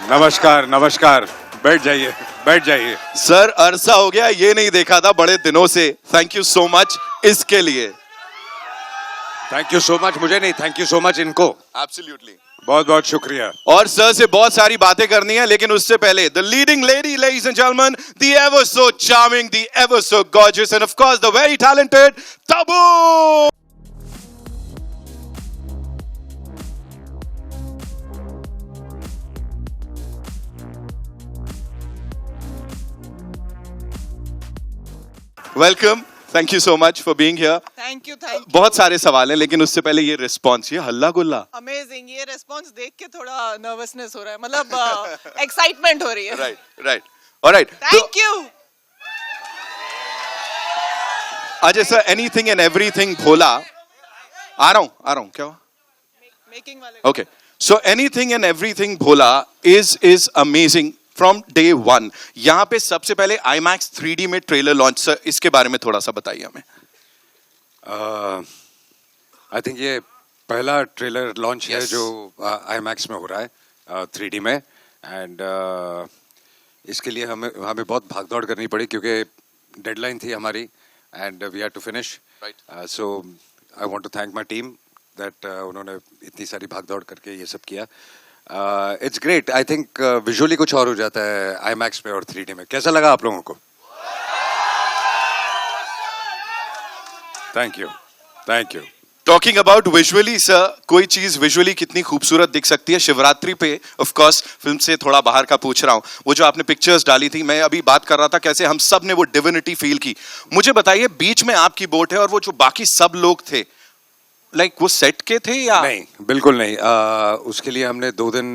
नमस्कार नमस्कार, बैठ जाइए बैठ जाइए। सर अरसा हो गया, ये नहीं देखा था बड़े दिनों से। थैंक यू सो मच इसके लिए। थैंक यू सो मच, मुझे नहीं, थैंक यू सो मच इनको। एब्सोल्युटली। बहुत बहुत शुक्रिया। और सर से बहुत सारी बातें करनी है, लेकिन उससे पहले the leading lady, ladies and gentleman, the ever so charming, the ever so gorgeous end of course the very talented Tabu. Welcome, thank you so much for being here. Thank you thank you. बहुत सारे सवाल हैं, लेकिन उससे पहले ये response, ये हल्ला गुल्ला। अमेजिंग, ये रिस्पांस देख के थोड़ा नर्वसनेस हो रहा है, मतलब एक्साइटमेंट हो रही है। Right right, alright. Thank you. Ajay sir, anything and everything Bhola. आ रहा हूं, क्या हुआ? मेकिंग वाले। Okay, so anything and everything Bhola is amazing from day one. यहाँ पे सबसे पहले IMAX 3D में ट्रेलर लॉन्च, सर इसके बारे में थोड़ा सा बताइए हमें। आई थिंक ये पहला ट्रेलर लॉन्च है Yes. जो IMAX में हो रहा है 3D में, एंड इसके लिए हमें बहुत भागदौड़ करनी पड़ी क्योंकि डेडलाइन थी हमारी and we had to finish. Right. So I want to thank my team that उन्होंने इतनी सारी भागदौड़ करके ये सब किया। It's great. I think visually कुछ और हो जाता है IMAX में और 3D में। कैसा लगा आप लोगों को? Thank you thank you. Talking about visually sir, कोई चीज विजुअली कितनी खूबसूरत दिख सकती है शिवरात्रि पे। ऑफ कोर्स फिल्म से थोड़ा बाहर का पूछ रहा हूँ, वो जो आपने पिक्चर्स डाली थी, मैं अभी बात कर रहा था कैसे हम सब ने वो डिविनिटी फील की। मुझे बताइए, बीच में आपकी बोट है और वो जो बाकी सब लोग थे, लाइक वो सेट के थे या नहीं? बिल्कुल नहीं। उसके लिए हमने 2 दिन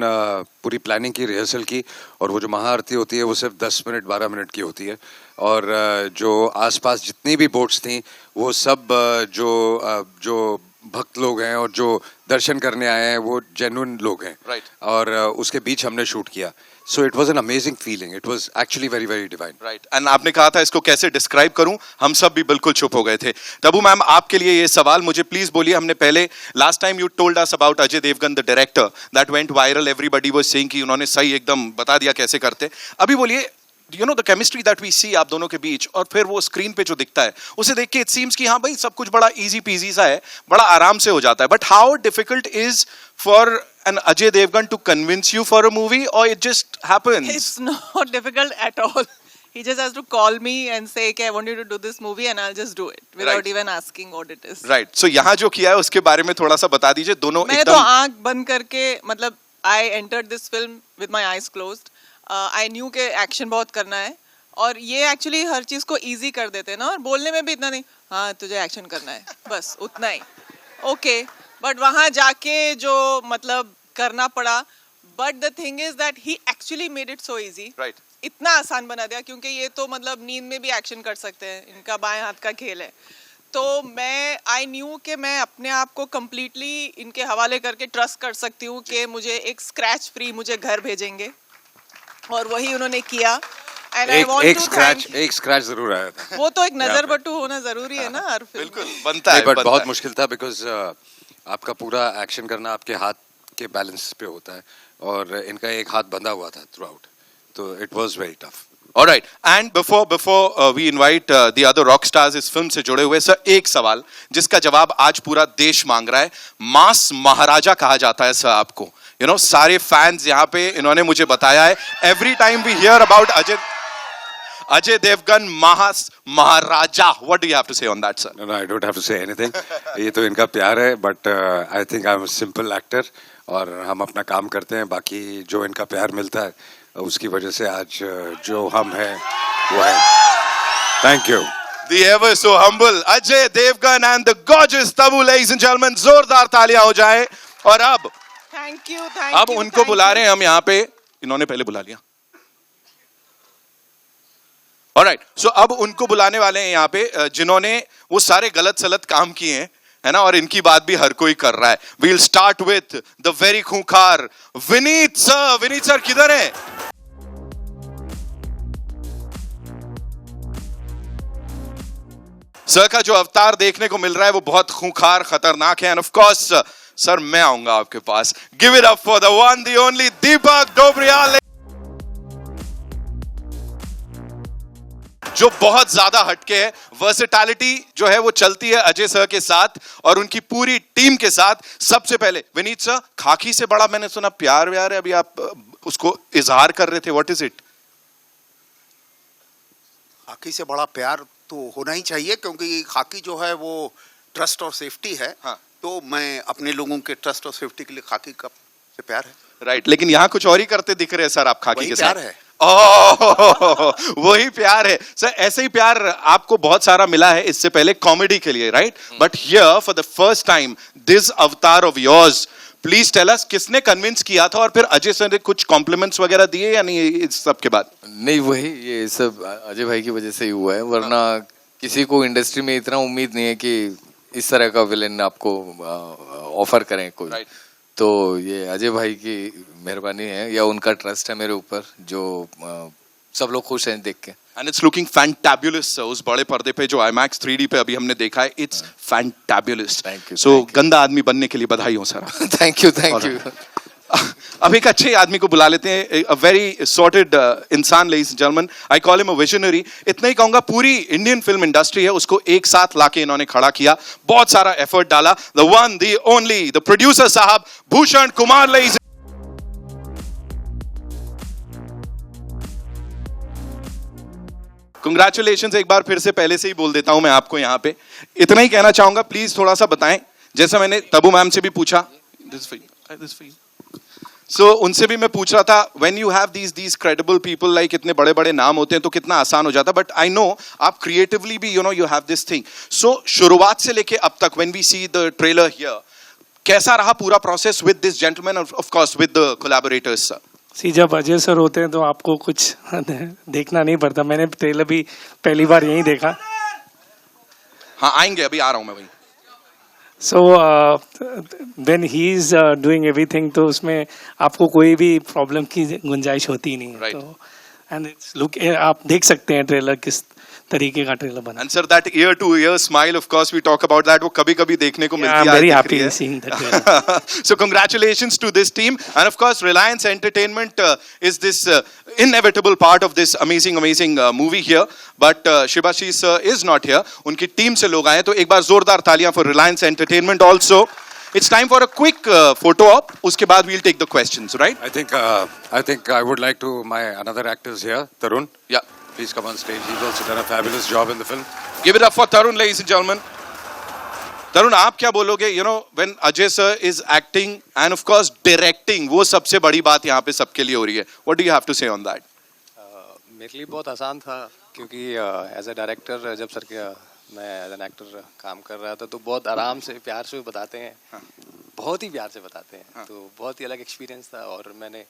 पूरी प्लानिंग की, रिहर्सल की, और वो जो महाआरती होती है वो सिर्फ 10 मिनट 12 मिनट की होती है, और जो आसपास जितनी भी बोट्स थी वो सब जो भक्त लोग हैं और जो दर्शन करने आए हैं वो जेन्युइन लोग हैं। Right. और उसके बीच हमने शूट किया। So it was an amazing feeling, it was actually very very divine. Right. And आपने कहा था इसको कैसे डिस्क्राइब करूं, हम सब भी बिल्कुल चुप हो गए थे। तबू मैम, आपके लिए ये सवाल, मुझे प्लीज बोलिए, हमने पहले last time you told us about Ajay Devgan the director that went viral, everybody was saying कि उन्होंने सही एकदम बता दिया कैसे करते। अभी बोलिए, you know the chemistry that we see आप दोनों के बीच, और फिर वो स्क्रीन पे जो दिखता है उसे देख के इट सीम्स कि हाँ भाई सब कुछ बड़ा इजी पीजी सा है, बड़ा आराम से हो जाता है। But how difficult is for an Ajay Devgan to convince you for a movie, or it just happens? It's not difficult at all. He just has to call me and say, "Okay, I want you to do this movie," and I'll just do it without Right. even asking what it is. Right. So यहाँ जो किया है उसके बारे में थोड़ा सा बता दीजिए। दोनों मैंने तो एकदम आंख बंद करके, मतलब I entered this film with my eyes closed. I knew कि एक्शन बहुत करना है, और ये एक्चुअली हर चीज को इजी कर देते हैं ना, और बोलने में भी इतना नहीं, हाँ तुझे एक्शन करना है, बस उतना ही। ओके, बट वहां जाके जो मतलब करना पड़ा, but the thing is that he actually made it so easy. Right. इतना आसान बना दिया, क्योंकि ये तो मतलब नींद में भी एक्शन कर सकते हैं, इनका बाएं हाथ का खेल है। तो मैं आई न्यू कि मैं अपने आप को कम्प्लीटली इनके हवाले करके ट्रस्ट कर सकती हूँ कि मुझे एक स्क्रैच फ्री मुझे घर भेजेंगे, और वही उन्होंने किया। एंड आई वांट टू एक स्क्रैच जरूर आया था। वो तो एक नजर बट्टू होना जरूरी है ना हर फिल्म बिल्कुल में। बनता है, बट बनता बहुत है। मुश्किल था बिकॉज आपका पूरा एक्शन करना आपके हाथ के बैलेंस पे होता है, और इनका एक हाथ बंधा हुआ था थ्रू आउट, तो it was very tough. All right. And before we invite the other rock stars इस फिल्म से जुड़े हुए, सर एक सवाल जिसका जवाब आज पूरा देश मांग रहा है। मास महाराजा कहा जाता है सर आपको, यू नो सारे फैंस यहाँ पे, इन्होंने मुझे बताया है, every time we hear about Ajay Devgan Maharaja, what do you have to say on that, sir? No, I don't have to say anything. ये तो इनका प्यार है, but I think I am simple actor, और हम अपना काम करते हैं, बाकी जो इनका प्यार मिलता है उसकी वजह से आज जो हम हैं वो है। Thank you. The ever so humble Ajay Devgan and the gorgeous Tabu, ladies and gentlemen, जोरदार तालियां हो जाए। और अब थैंक यू थैंक अब उनको बुला रहे हैं हम यहाँ पे, इन्होंने पहले बुला लिया। ऑलराइट, सो अब उनको बुलाने वाले हैं यहाँ पे जिन्होंने वो सारे गलत सलत काम किए हैं, है ना, और इनकी बात भी हर कोई कर रहा है। We'll start with the very खूंखार विनीत सर। विनीत सर किधर हैं? सर का जो अवतार देखने को मिल रहा है वो बहुत खूंखार, खतरनाक है, एंड ऑफ कोर्स सर मैं आऊंगा आपके पास. Give it up for the one the only Deepak Dobriyal, जो बहुत ज्यादा हटके है. वर्सेटैलिटी जो है वो चलती है अजय सर के साथ और उनकी पूरी टीम के साथ. सबसे पहले विनीत सर, खाकी से बड़ा मैंने सुना प्यार व्यार है, अभी आप उसको इजहार कर रहे थे, व्हाट इज इट? खाकी से बड़ा प्यार तो होना ही चाहिए, क्योंकि खाकी जो है वो ट्रस्ट और सेफ्टी है. हाँ. तो मैं अपने लोगों के ट्रस्ट और सेफ्टी के लिए खाकी का से प्यार है. राइट, लेकिन यहाँ कुछ और ही करते दिख रहे हैं सर आप खाकी वही के प्यार साथ. है. ओह, वही प्यार है सर. ऐसे ही प्यार आपको बहुत सारा मिला है इससे पहले कॉमेडी के लिए, right? But here for the first time this avatar of yours, please tell us, किसने कन्विंस किया था और फिर अजय सर ने कुछ कॉम्प्लीमेंट्स वगैरह दिए या नहीं इस सब के बाद? नहीं, वही ये सब अजय भाई की वजह से ही हुआ है, वरना किसी को इंडस्ट्री में इतना उम्मीद नहीं है कि इस तरह का विलेन आपको ऑफर करें कोई. Right. तो ये अजय भाई की मेहरबानी है या उनका ट्रस्ट है मेरे ऊपर, जो सब लोग खुश हैं देख के. And it's looking fantabulous sir. उस बड़े पर्दे पे जो IMAX 3D पे अभी हमने देखा है, it's fantabulous. Thank you, so thank you. गंदा आदमी बनने के लिए बधाई हो sir. Thank you, thank you. अब एक अच्छे आदमी को बुला लेते हैं, अ वेरी सॉर्टेड इंसान, ladies and gentleman. I call him a visionary. इतना ही कहूंगा, पूरी इंडियन फिल्म इंडस्ट्री है उसको एक साथ लाके इन्होंने खड़ा किया, बहुत सारा एफर्ट डाला. The one the only the producer साहब भूषण कुमार, लेडीज. कंग्रेचुलेशंस एक बार फिर से, पहले से ही बोल देता हूं मैं आपको यहाँ पे. इतना ही कहना चाहूंगा, प्लीज थोड़ा सा बताएं. जैसा मैंने तबू मैम से भी पूछा, सो उनसे भी मैं पूछ रहा था, when you have these credible people, like इतने बड़े बड़े नाम होते हैं तो कितना आसान हो जाता. बट आई नो आप क्रिएटिवली भी you have this thing. So शुरुआत से लेके अब तक, when we see the trailer here, कैसा रहा पूरा process with this gentleman, of course with the collaborators sir? See, जब अजय सर होते हैं तो आपको कुछ देखना नहीं पड़ता. मैंने ट्रेलर भी पहली बार यहीं देखा. हाँ आएंगे, अभी आ रहा हूं मैं. वही so when he is doing everything, तो उसमें आपको कोई भी प्रॉब्लम की गुंजाइश होती नहीं है. Right. तो एंड इट्स लुक, आप देख सकते हैं ट्रेलर किस तरीके का ट्रेलर बना. And sir that ear to ear smile, of course we talk about that, वो कभी कभी देखने को मिलती है. वेरी दिख हैप्पी रही है. Seeing the trailer. So congratulations to this team, and of course Reliance Entertainment is this inevitable part of this amazing movie here, but Shibashish sir is not here. उनकी टीम से लोग आए, तो एक बार जोरदार तालियां for Reliance Entertainment also. It's time for a quick photo op. उसके बाद we'll take the questions, right? I think I would like to my another actors here, Tarun. Yeah. Please come on stage. He's also done a fabulous job in the film. Give it up for Tarun, ladies and gentlemen. Tarun, आप क्या बोलोगे? You know, when Ajay sir is acting and of course directing, वो सबसे बड़ी बात यहाँ पे सबके लिए हो रही है. What do you have to say on that? मेरे लिए बहुत आसान था, क्योंकि एज ए डायरेक्टर जब सर के मैं एज एन एक्टर काम कर रहा था, तो बहुत आराम से प्यार से बताते हैं. हाँ. बहुत ही प्यार से बताते हैं. हाँ. तो बहुत ही अलग एक्सपीरियंस था, और मैंने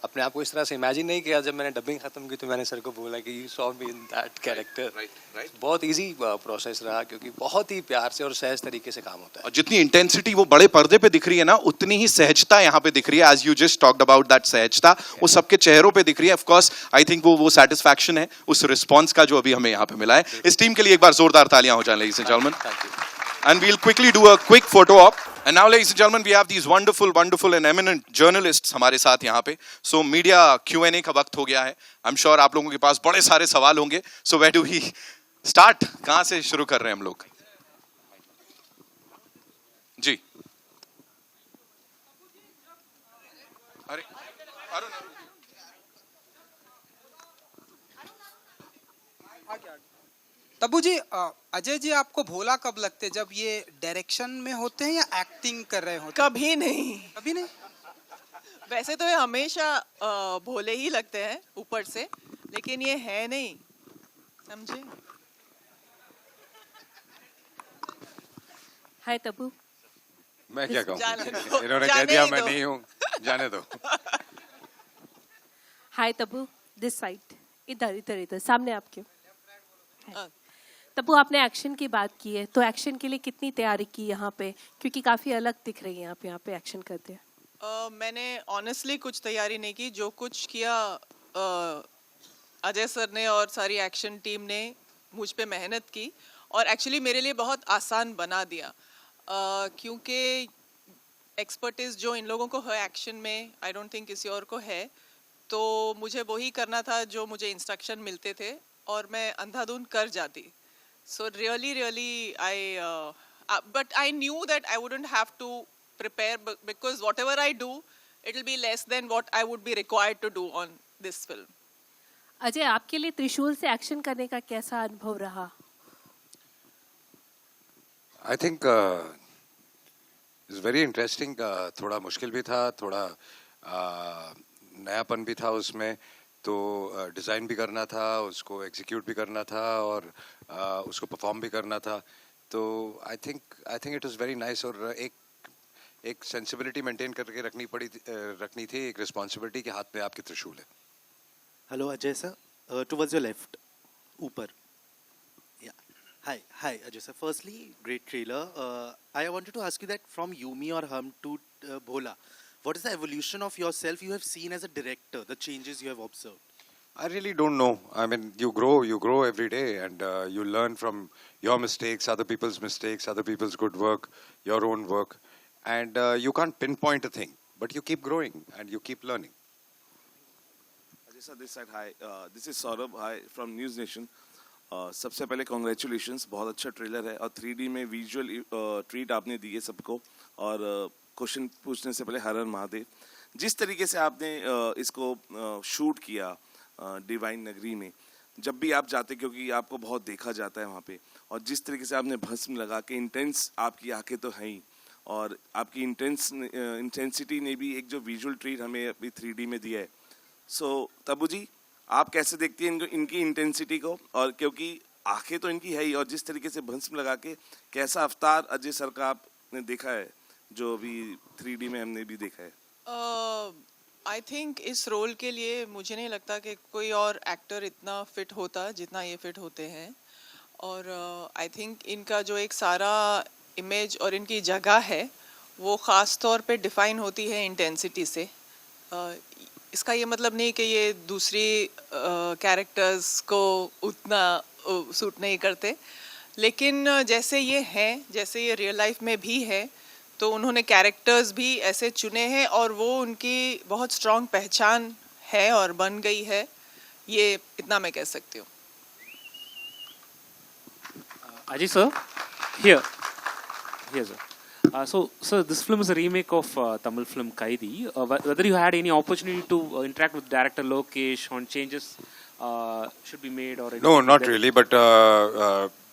अपने आप को इस तरह से इमेजिन नहीं किया. जब मैंने डबिंग खत्म की तो मैंने सर को बोला कि you saw me in that character. right. बहुत इजी प्रोसेस रहा, क्योंकि बहुत ही प्यार से और सहज तरीके से काम होता है. और जितनी इंटेंसिटी वो बड़े पर्दे पे दिख रही है ना, उतनी ही सहजता यहाँ पे दिख रही है. As you just talked about that सहजता, वो सबके चेहरों पे दिख रही है. ऑफ कोर्स आई थिंक वो सेटिस्फैक्शन है उस रिस्पॉन्स का जो अभी हमें यहाँ पे मिला है. इस टीम के लिए एक बार जोरदार तालियां हो जाए, ladies and gentleman. Thank you. And we'll quickly do a quick photo op. And now, ladies and gentlemen, we have these wonderful and eminent journalists हमारे साथ यहाँ पे. So media Q&A का वक्त हो गया है. I'm sure आप लोगों के पास बड़े सारे सवाल होंगे. So where do we start? कहाँ से शुरू कर रहे हैं हम लोग? जी. अरे अरुण. तब्बू जी, अजय जी आपको भोला कब लगते, जब ये डायरेक्शन में होते हैं या एक्टिंग कर रहे होते हैं? कभी नहीं. कभी नहीं. वैसे तो ये हमेशा भोले ही लगते हैं ऊपर से, लेकिन ये है नहीं, समझे? हाय तब्बू. मैं क्या कहूँ, जाने दो, इन्होंने कह जाने दिया ही मैं दो. नहीं हूँ, जाने दो. हाय तब्बू, दिस साइड. इधर इधर इधर सामने आपके. हाँ. तब्बू, आपने एक्शन की बात की है, तो एक्शन के लिए कितनी तैयारी की यहाँ पे, क्योंकि काफी अलग दिख रही है आप यहाँ पे एक्शन करते हैं. मैंने ऑनेस्टली कुछ तैयारी नहीं की. जो कुछ किया अजय सर ने और सारी एक्शन टीम ने मुझ पे मेहनत की, और एक्चुअली मेरे लिए बहुत आसान बना दिया, क्योंकि एक्सपर्टीज जो इन लोगों को है एक्शन में, आई डोंट थिंक किसी और को है. तो मुझे वही करना था जो मुझे इंस्ट्रक्शन मिलते थे और मैं अंधाधुंध कर जाती. So really I but I knew that I wouldn't have to prepare because whatever I do it will be less than what I would be required to do on this film. Ajay, आपके लिए त्रिशूल से action करने का कैसा अनुभव रहा? I think it's very interesting. थोड़ा मुश्किल भी था, थोड़ा नयापन भी था उसमें. तो डिज़ाइन भी करना था, उसको एग्जीक्यूट भी करना था और उसको परफॉर्म भी करना था. तो I think it was very nice. और एक सेंसिबिलिटी मेंटेन करके रखनी थी, एक रिस्पॉन्सिबिलिटी के हाथ में आपके त्रिशूल है. Hello, Ajay sir. Towards your left. Upar. Yeah. Hi, Ajay sir. Firstly, great trailer. I wanted to ask you that from Yumi or Hum to Bhola, what is the evolution of yourself you have seen as a director, the changes you have observed? I really don't know. I mean, you grow every day, and you learn from your mistakes, other people's mistakes, other people's good work, your own work, and you can't pinpoint a thing, but you keep growing and you keep learning. Sir this side hi, this is Saurabh. Hi from news nation. सबसे पहले congratulations, बहुत अच्छा trailer है और 3D में visual treat आपने दी है सबको. और क्वेश्चन पूछने से पहले हर हर महादेव. जिस तरीके से आपने इसको शूट किया डिवाइन नगरी में, जब भी आप जाते, क्योंकि आपको बहुत देखा जाता है वहाँ पे, और जिस तरीके से आपने भस्म लगा के, इंटेंस आपकी आंखें तो हैं ही, और आपकी इंटेंसिटी ने भी एक जो विजुअल ट्रीट हमें अभी 3D में दिया है. सो तब्बू जी, आप कैसे देखती हैं इनकी इंटेंसिटी को? और क्योंकि आंखें तो इनकी है ही, और जिस तरीके से भस्म लगा के, कैसा अवतार अजय सर का आपने देखा है जो अभी 3D में हमने भी देखा है? आई थिंक इस रोल के लिए मुझे नहीं लगता कि कोई और एक्टर इतना फिट होता जितना ये फिट होते हैं. और आई थिंक इनका जो एक सारा इमेज और इनकी जगह है वो ख़ास तौर पे डिफ़ाइन होती है इंटेंसिटी से. इसका ये मतलब नहीं कि ये दूसरी कैरेक्टर्स को उतना सूट नहीं करते, लेकिन जैसे ये हैं, जैसे ये रियल लाइफ में भी है, तो उन्होंने कैरेक्टर्स भी ऐसे चुने हैं और वो उनकी बहुत स्ट्रॉन्ग पहचान है और बन गई है. ये इतना मैं कह सकती हूँ. Ajay sir, here sir. So sir, this film is a remake of Tamil film Kaidi. Whether you had any opportunity to interact with director Lokesh on changes should be made or No, not really, but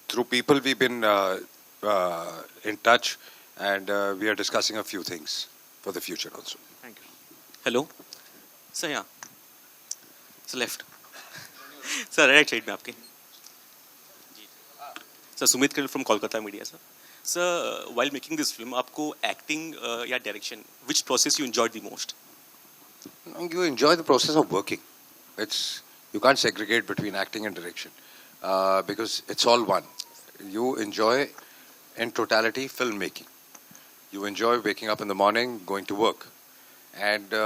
through people we've been in touch, and we are discussing a few things for the future also. Thank you. Hello sir, यहाँ sir left sir, right side में आपके. Sir Sumit कल from Kolkata media. Sir while making this film, आपको acting या direction, which process you enjoyed the most? You enjoy the process of working. You can't segregate between acting and direction because it's all one. You enjoy in totality filmmaking. You enjoy waking up in the morning, going to work, and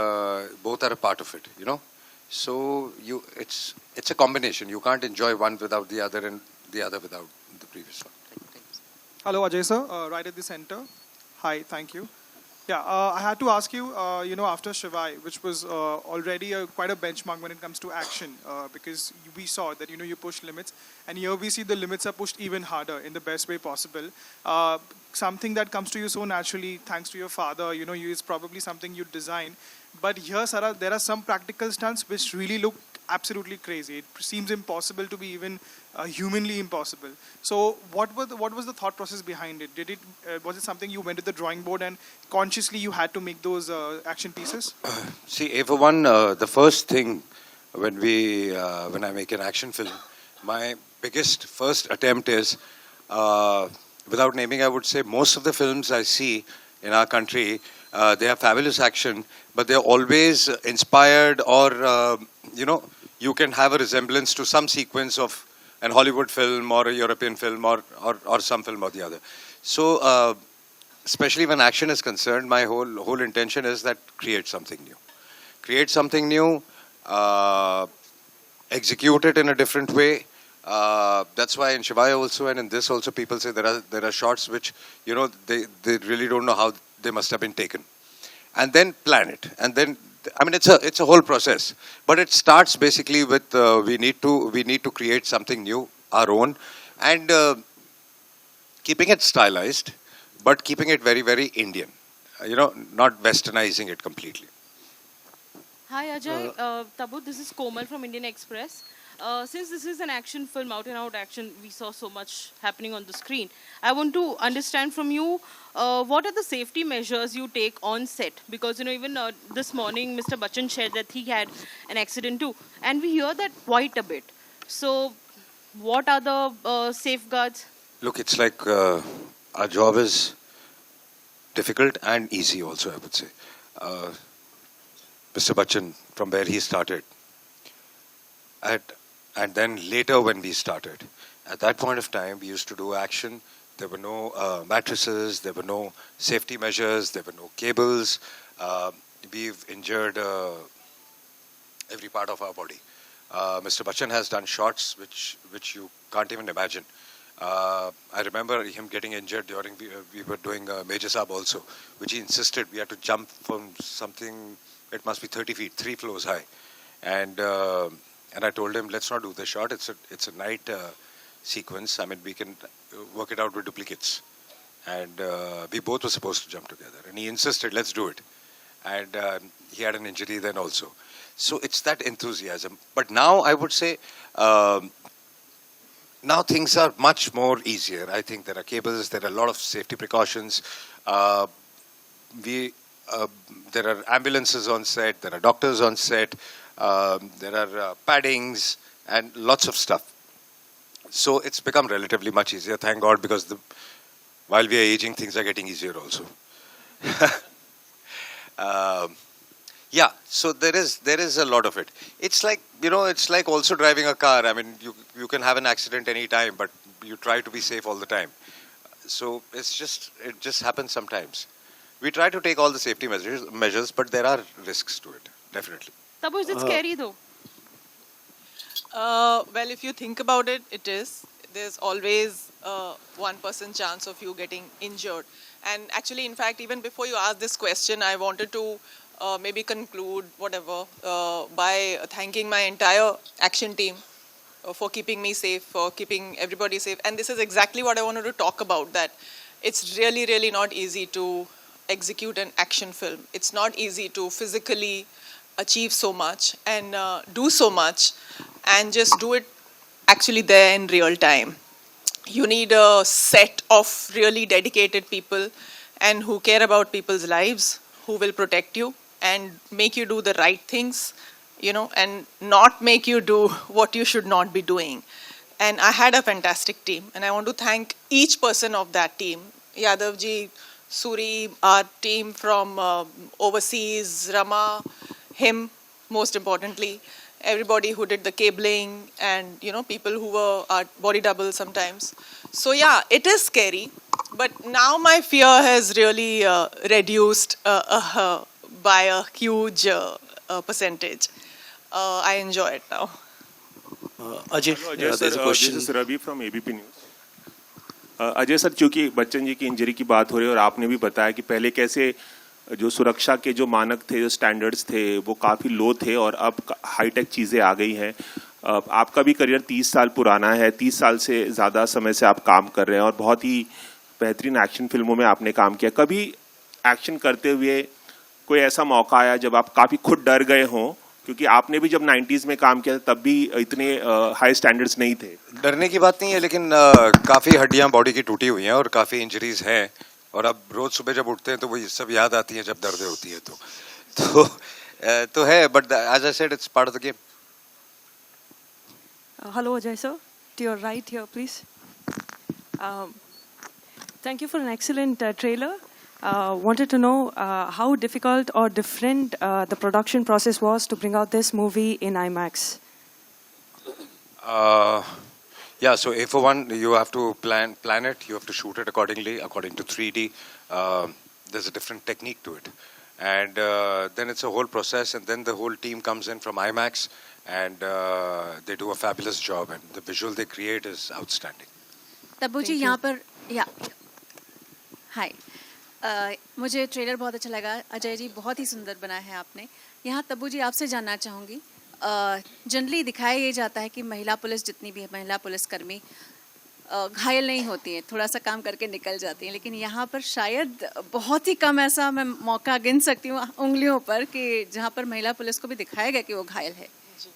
both are a part of it, you know. So it's a combination. You can't enjoy one without the other and the other without the previous one. Hello, Ajay sir, right at the center. Hi, thank you. Yeah, I had to ask you, after Shivai, which was already quite a benchmark when it comes to action, because we saw that, you push limits, and here we see the limits are pushed even harder in the best way possible. Something that comes to you so naturally, thanks to your father, is probably something you design. But here, Sarah, there are some practical stunts which really look absolutely crazy. It seems impossible to be even humanly impossible. So what was the thought process behind it? Was it something you went to the drawing board and consciously you had to make those action pieces? See, for one, the first thing when I make an action film, my biggest first attempt is, without naming, I would say most of the films I see in our country, they have fabulous action, but they're always inspired or, you can have a resemblance to some sequence of an Hollywood film or a European film or some film or the other. So, especially when action is concerned, my whole intention is that create something new. Create something new, execute it in a different way. That's why in Shivaya also and in this also people say there are shots which, they really don't know how they must have been taken, and then plan it, and then I mean it's a whole process. But it starts basically with we need to create something new, our own, and keeping it stylized, but keeping it very, very Indian. Not westernizing it completely. Hi Ajay, Tabu, this is Komal from Indian Express. Since this is an action film, out and out action, we saw so much happening on the screen. I want to understand from you, what are the safety measures you take on set? Because even this morning, Mr. Bachchan shared that he had an accident too, and we hear that quite a bit. So, what are the safeguards? Look, it's like our job is difficult and easy also, I would say. Mr. Bachchan, from where he started, and then later when we started, at that point of time, we used to do action. There were no mattresses, there were no safety measures, there were no cables. We've injured every part of our body. Mr. Bachchan has done shots which you can't even imagine. I remember him getting injured during we were doing Major Saab also, which he insisted we had to jump from something. It must be 30 feet, 3 floors high, and I told him, let's not do the shot. It's a night sequence. I mean, we can work it out with duplicates, and we both were supposed to jump together. And he insisted, let's do it. And he had an injury then also. So it's that enthusiasm. But now I would say, now things are much more easier. I think there are cables, there are a lot of safety precautions. There are ambulances on set, there are doctors on set, there are paddings and lots of stuff. So it's become relatively much easier, thank God, because while we are aging, things are getting easier also. Yeah, so there is a lot of it. It's like, it's like also driving a car. I mean, you can have an accident any time, but you try to be safe all the time. So it just happens sometimes. We try to take all the safety measures, but there are risks to it, definitely. Tabu, is it scary though? Well, if you think about it, it is. There's always 1% chance of you getting injured. And actually, in fact, even before you asked this question, I wanted to maybe conclude whatever by thanking my entire action team for keeping me safe, for keeping everybody safe. And this is exactly what I wanted to talk about, that it's really, really not easy to execute an action film. It's not easy to physically achieve so much and do so much and just do it actually there in real time. You need a set of really dedicated people and who care about people's lives, who will protect you and make you do the right things, and not make you do what you should not be doing. And I had a fantastic team, and I want to thank each person of that team. Yadav ji, Suri, our team from overseas, Rama, him, most importantly, everybody who did the cabling, and people who were our body doubles sometimes. So yeah, it is scary, but now my fear has really reduced by a huge percentage. I enjoy it now. Ajay, Ajay sir, this is Ravi from ABP News. Ajay sir, चूंकि बच्चन जी की injury की बात हो रही है और आपने भी बताया कि पहले कैसे जो सुरक्षा के जो मानक थे, जो स्टैंडर्ड्स थे, वो काफ़ी लो थे और अब हाईटेक चीज़ें आ गई हैं. आपका भी करियर 30 साल पुराना है, 30 साल से ज़्यादा समय से आप काम कर रहे हैं और बहुत ही बेहतरीन एक्शन फिल्मों में आपने काम किया. कभी एक्शन करते हुए कोई ऐसा मौका आया जब आप काफ़ी खुद डर गए हों, क्योंकि आपने भी जब 90s में काम किया तब भी इतने हाई स्टैंडर्ड्स नहीं थे? डरने की बात नहीं है, लेकिन काफ़ी हड्डियां बॉडी की टूटी हुई हैं और काफ़ी इंजरीज हैं, और अब रोज सुबह जब उठते हैं तो वो सब याद आती हैं जब दर्द होती है तो है, but as I said, it's part of the game. Hello Ajay sir, to your right here please. Thank you for an excellent trailer. Wanted to know how difficult or different the production process was to bring out this movie in IMAX. Yeah, so A for one, you have to plan it, you have to shoot it accordingly, according to 3D. There's a different technique to it. And then it's a whole process, and then the whole team comes in from IMAX, and they do a fabulous job, and the visual they create is outstanding. Tabu ji, यहाँ पर, या, हाय, मुझे trailer बहुत अच्छा लगा। अजय जी बहुत ही सुंदर बना है आपने। यहाँ तब्बू जी आपसे जानना चाहूँगी, जनरली दिखाया ये जाता है कि महिला पुलिस जितनी भी है, महिला पुलिसकर्मी घायल नहीं होती हैं, थोड़ा सा काम करके निकल जाती हैं, लेकिन यहाँ पर शायद बहुत ही कम ऐसा मैं मौका गिन सकती हूँ उंगलियों पर कि जहाँ पर महिला पुलिस को भी दिखाया गया कि वो घायल है।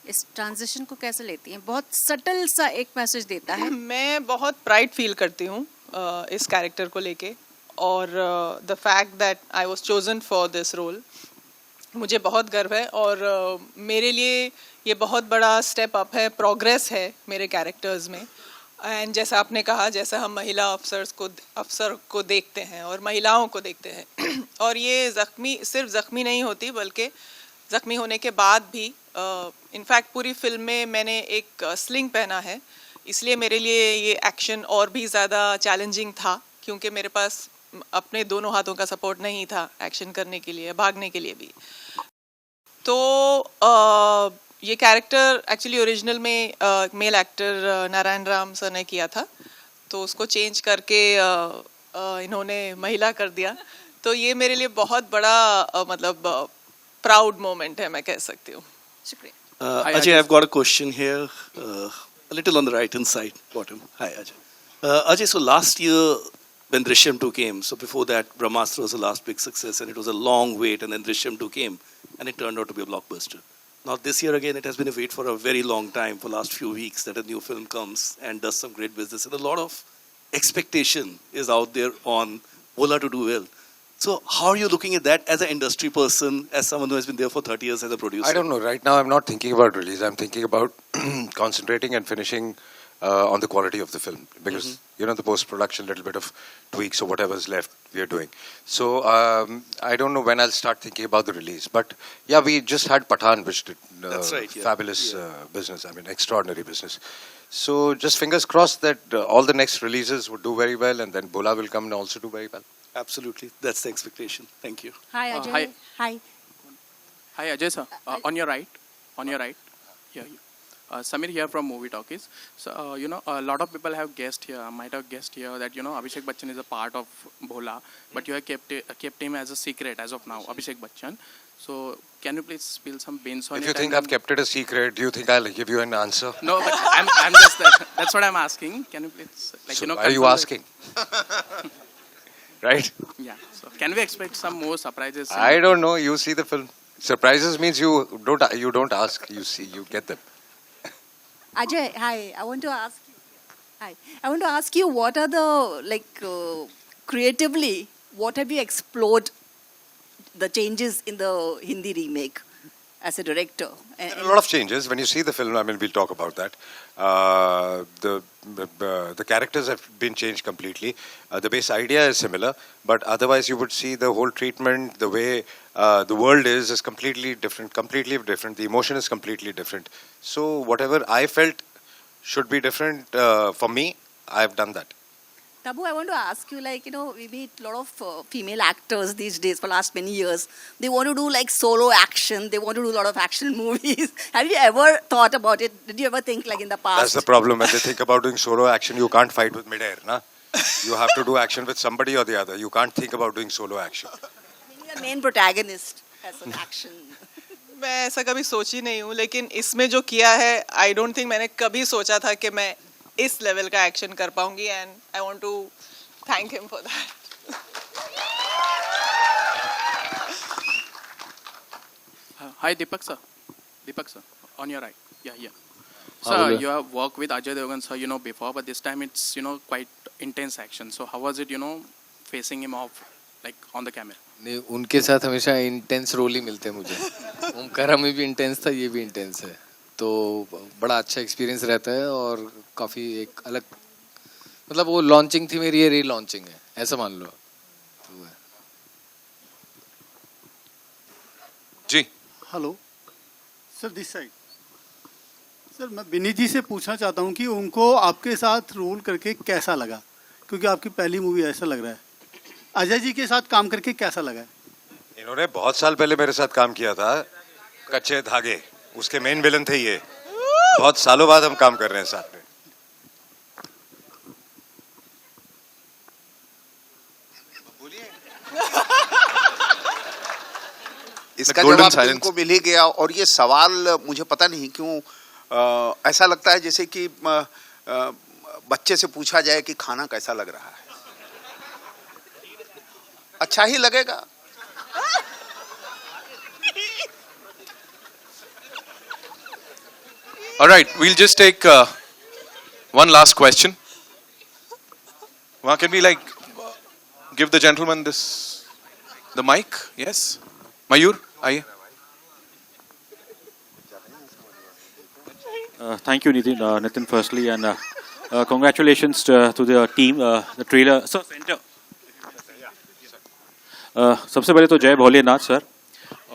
इस ट्रांजिशन को कैसे लेती हैं? बहुत सटल सा एक मैसेज देता है। मैं बहुत प्राइड फील करती हूँ इस कैरेक्टर को लेके, और the fact that I was chosen for this role मुझे बहुत गर्व है, और मेरे लिए ये बहुत बड़ा स्टेप अप है, प्रोग्रेस है मेरे कैरेक्टर्स में। एंड जैसा आपने कहा, जैसा हम महिला अफसर को देखते हैं और महिलाओं को देखते हैं और ये सिर्फ ज़ख्मी नहीं होती, बल्कि ज़ख्मी होने के बाद भी इनफैक्ट पूरी फिल्म में मैंने एक स्लिंग पहना है, इसलिए मेरे लिए ये एक्शन और भी ज़्यादा चैलेंजिंग था, क्योंकि मेरे पास अपने दोनों हाथों का सपोर्ट नहीं था एक्शन करने के लिए, भागने के लिए भी। तो ये कैरेक्टर एक्चुअली ओरिजिनल में male actor Narayan Ram sir ने किया था, तो उसको चेंज करके इन्होंने महिला कर दिया। तो ये मेरे लिए बहुत बड़ा मतलब प्राउड मोमेंट है, मैं कह सकती हूँ। शुक्रिया। Ajay, I've got a question here, a little on the right hand side, bottom. Hi, Ajay. Ajay, so last year when Drishyam 2 came, so before that Brahmastra was the last big success, and it was a long wait, and then Drishyam 2 came, and it turned out to be a blockbuster. Now this year again, it has been a wait for a very long time, for last few weeks, that a new film comes and does some great business, and a lot of expectation is out there on Bhola to do well. So how are you looking at that as an industry person, as someone who has been there for 30 years as a producer? I don't know. Right now, I'm not thinking about release. I'm thinking about concentrating and finishing on the quality of the film, because you know, the post-production, little bit of tweaks or whatever's left, we are doing. So I don't know when I'll start thinking about the release. But yeah, we just had Pathan, which did That's right, yeah. fabulous business. I mean, extraordinary business. So just fingers crossed that all the next releases would do very well, and then Bola will come and also do very well. Absolutely, that's the expectation. Thank you. Hi, Ajay. Hi. Hi, Ajay sir. On your right. Here. Samir here from Movie Talkies. So, you know, a lot of people have guessed here, might have guessed here that, you know, Abhishek Bachchan is a part of Bhola, but you have kept him as a secret as of now, Abhishek Bachchan. So, can you please spill some beans on it? If you think I've kept it a secret, do you think I'll give you an answer? No, but I'm just, that's what I'm asking. Can you please, like, So you know, why are you confirm asking? Right? Yeah. So, can we expect some more surprises? I don't know. You see the film. Surprises means you don't ask. You see, you get them. Ajay, hi. I want to ask you, what are the creatively, what have you explored the changes in the Hindi remake as a director? A lot of changes. When you see the film, I mean, we'll talk about that. The characters have been changed completely. The base idea is similar, but otherwise you would see the whole treatment, the way the world is completely different. The emotion is completely different. So whatever I felt should be different for me, I've done that. Tabu, I want to ask you, we meet a lot of female actors these days for last many years. They want to do solo action. They want to do a lot of action movies. Have you ever thought about it? Did you ever think in the past? That's the problem. When they think about doing solo action, you can't fight with midair, na? You have to do action with somebody or the other. You can't think about doing solo action. Being a main protagonist as an action. मैं ऐसा कभी सोची नहीं हूँ, लेकिन इसमें जो किया है, I don't think मैंने कभी सोचा था कि मैं इस लेवल का एक्शन कर पाऊंगी, and I want to thank him for that. Hi, Deepak sir, on your right. Yeah. So you have worked with Ajay Devgan sir, you know, before, but this time it's, you know, quite intense action. So how was it, you know, facing him off on the camera? नहीं, उनके साथ हमेशा intense role ही मिलते हैं मुझे। ओमकारा में भी intense था, ये भी इंटेंस है, तो बड़ा अच्छा एक्सपीरियंस रहता है और काफ़ी एक अलग, मतलब वो लॉन्चिंग थी मेरी, ये री लॉन्चिंग है, ऐसा मान लो। तो जी hello sir, this side. Sir, मैं विनीत जी से पूछना चाहता हूँ कि उनको आपके साथ रोल करके कैसा लगा, क्योंकि आपकी पहली मूवी ऐसा लग रहा है। अजय जी के साथ काम करके कैसा लगा? इन्होंने बहुत साल पहले मेरे साथ काम किया था, कच्चे धागे, उसके मेन विलन थे ये। बहुत सालों बाद हम काम कर रहे हैं साथ में। बोलिए। इसका golden जवाब silence. तुमको मिल ही गया। और ये सवाल मुझे पता नहीं क्यों ऐसा लगता है जैसे कि बच्चे से पूछा जाए कि खाना कैसा लग रहा है। अच्छा ही लगेगा। All right, we'll just take one last question. Can we give the gentleman the mic? Yes, Mayur, आइए. Thank you, Nitin, firstly, and congratulations to the team. The trailer, so center. सबसे पहले तो जय भोलेनाथ सर.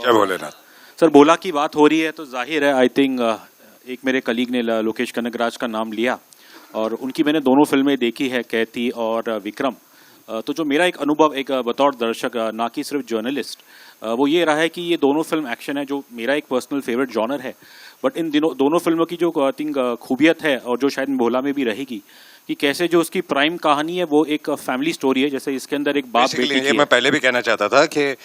जय Bholenath. Sir बोला की बात हो रही है तो जाहिर है आई थिंक एक मेरे कलीग ने लोकेश कनगराज का नाम लिया और उनकी मैंने दोनों फिल्में देखी है, कैथी और विक्रम. तो जो मेरा एक अनुभव एक बतौर दर्शक ना कि सिर्फ जर्नलिस्ट वो ये रहा है कि ये दोनों फिल्म एक्शन है जो मेरा एक पर्सनल फेवरेट जॉनर है. बट इन दोनों फिल्मों की जो आई थिंक खूबियत है और जो शायद भोला में भी रहेगी कि कैसे जो उसकी प्राइम कहानी है वो एक फैमिली स्टोरी है. जैसे इसके अंदर एक बाप बेटे की ये मैं पहले भी कहना चाहता था कि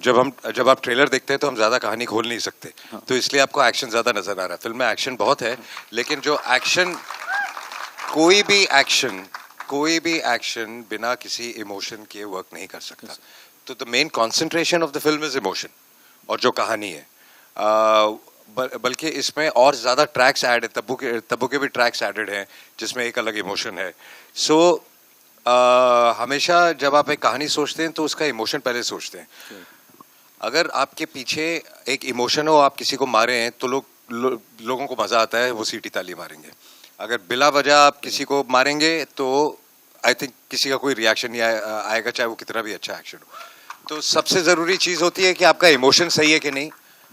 जब आप ट्रेलर देखते हैं तो हम ज्यादा कहानी खोल नहीं सकते. तो इसलिए आपको एक्शन ज्यादा नजर आ रहा है. फिल्म में एक्शन बहुत है लेकिन जो एक्शन कोई भी एक्शन बिना किसी इमोशन के वर्क नहीं कर सकता. तो the main concentration of the film is emotion और जो कहानी है. बल्कि इसमें और ज्यादा ट्रैक्स ऐड है. तब्बू के भी ट्रैक्स एडेड हैं जिसमें एक अलग इमोशन है. सो हमेशा जब आप एक कहानी सोचते हैं तो उसका इमोशन पहले सोचते हैं. अगर आपके पीछे एक इमोशन हो, आप किसी को मारे हैं तो लोगों को मजा आता है, वो सीटी ताली मारेंगे. अगर बिला वजह आप किसी को मारेंगे तो आई थिंक किसी का कोई रिएक्शन नहीं आएगा, चाहे वो कितना भी अच्छा एक्शन हो. तो सबसे जरूरी चीज होती है कि आपका इमोशन सही है कि नहीं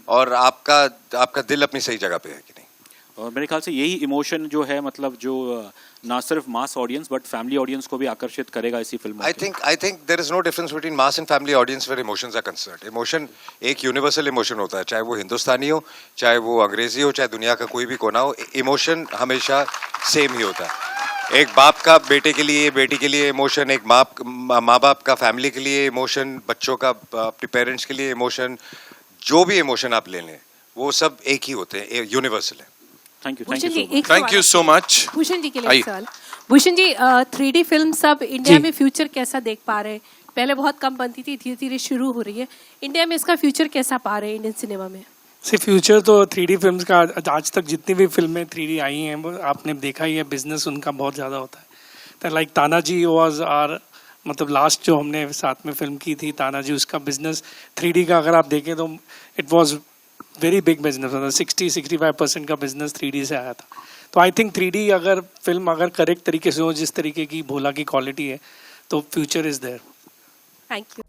और आपका दिल अपनी सही जगह पे है कि नहीं. और मेरे ख्याल से यही इमोशन जो है मतलब जो ना सिर्फ mass audience but family audience को भी आकर्षित करेगा इसी फिल्म में. I think there is no difference between mass and family audience where emotions are concerned. Emotion एक यूनिवर्सल इमोशन होता है, चाहे वो हिंदुस्तानी हो, चाहे वो अंग्रेजी हो, चाहे दुनिया का कोई भी कोना हो. इमोशन हमेशा सेम ही होता है. एक बाप का बेटे के लिए, बेटी के लिए इमोशन, एक माँ बाप का फैमिली के लिए इमोशन, बच्चों का अपने पेरेंट्स के लिए इमोशन, जो भी इमोशन आप ले लें वो सब एक ही होते हैं, यूनिवर्सल है. Thank you so much. Bhushan ji के लिए एक सवाल. भूषण जी 3D फिल्म सब इंडिया में फ्यूचर कैसा देख पा रहे हैं? पहले बहुत कम बनती थी, धीरे धीरे शुरू हो रही है. इंडिया में इसका फ्यूचर कैसा पा रहे हैं इंडियन सिनेमा में? फ्यूचर तो 3D फिल्म्स का आज तक जितनी भी फिल्में 3D आई हैं वो आपने देखा ही है, बिजनेस उनका बहुत ज़्यादा होता है. तो लाइक तानाजी वाज आर मतलब लास्ट जो हमने साथ में फिल्म की थी तानाजी, उसका बिजनेस 3D का अगर आप देखें तो it was very big business. 60-65% का बिजनेस 3D से आया था. तो आई थिंक 3D अगर फिल्म अगर करेक्ट तरीके से हो, जिस तरीके की भोला की क्वालिटी है, तो future is there. Thank you.